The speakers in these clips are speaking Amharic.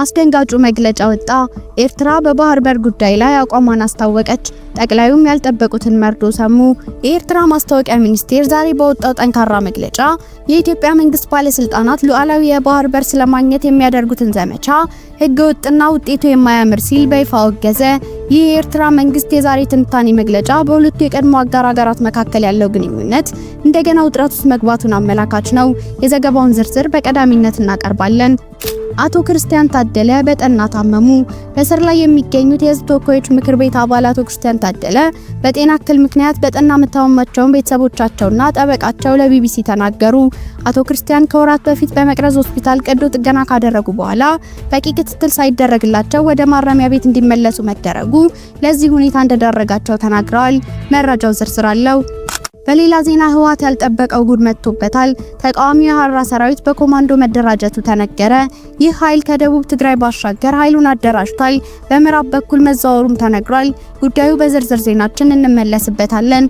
አስደንጋጩ መግለጫ ወጣ። ኤርትራ በባህር በር ጉዳይ ላይ አቋሟን አስታወቀች። ጠቅላዩም ያልጠበቁትን መርዶ ሰሙ። የኤርትራ ማስታወቂያ ሚኒስቴር ዛሬ በወጣው ጠንካራ መግለጫ የኢትዮጵያ መንግስት ባለስልጣናት ሉዓላዊ የባህር በር ስለማግኘት የሚያደርጉትን ዘመቻ ህገወጥና ውጤቱ የማያምር ሲል በይፋ አወገዘ። ይህ የኤርትራ መንግስት የዛሬ ትንታኔ መግለጫ በሁለቱ የቀድሞ አጋር ሀገራት መካከል ያለው ግንኙነት እንደገና ውጥረት ውስጥ መግባቱን አመላካች ነው። የዘገባውን ዝርዝር በቀዳሚነት እናቀርባለን። አቶ ክርስቲያን ታደለ በጠና ታመሙ። በስር ላይ የሚገኙት የህዝብ ተወካዮች ምክር ቤት አባል አቶ ክርስቲያን ታደለ በጤና እክል ምክንያት በጠና መታመማቸውን ቤተሰቦቻቸውና ጠበቃቸው ለቢቢሲ ተናገሩ። አቶ ክርስቲያን ከወራት በፊት በመቅረዝ ሆስፒታል ቀዶ ጥገና ካደረጉ በኋላ በቂ ክትትል ሳይደረግላቸው ወደ ማረሚያ ቤት እንዲመለሱ መደረጉ ለዚህ ሁኔታ እንደዳረጋቸው ተናግረዋል። መረጃው ዝርዝር አለው። በሌላ ዜና ህወሓት ያልጠበቀው ጉድ መጥቶበታል። ተቃዋሚው የሐራ ሰራዊት በኮማንዶ መደራጀቱ ተነገረ። ይህ ኃይል ከደቡብ ትግራይ ባሻገር ኃይሉን አደራጅቷል። በምዕራብ በኩል መዛወሩም ተነግሯል። ጉዳዩ በዝርዝር ዜናችን እንመለስበታለን።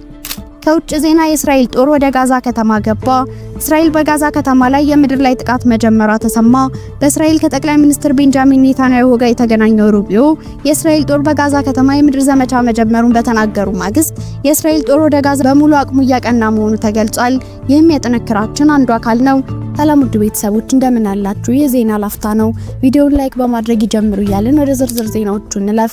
ከውጭ ዜና የእስራኤል ጦር ወደ ጋዛ ከተማ ገባ። እስራኤል በጋዛ ከተማ ላይ የምድር ላይ ጥቃት መጀመሯ ተሰማ። በእስራኤል ከጠቅላይ ሚኒስትር ቤንጃሚን ኔታንያሁ ጋር የተገናኘው ሩቢዮ የእስራኤል ጦር በጋዛ ከተማ የምድር ዘመቻ መጀመሩን በተናገሩ ማግስት የእስራኤል ጦር ወደ ጋዛ በሙሉ አቅሙ እያቀና መሆኑ ተገልጿል። ይህም የጥንክራችን አንዱ አካል ነው። ሰላም ውድ ቤተሰቦች እንደምን አላችሁ? የዜና ላፍታ ነው። ቪዲዮውን ላይክ በማድረግ ይጀምሩ እያልን ወደ ዝርዝር ዜናዎቹ እንለፍ።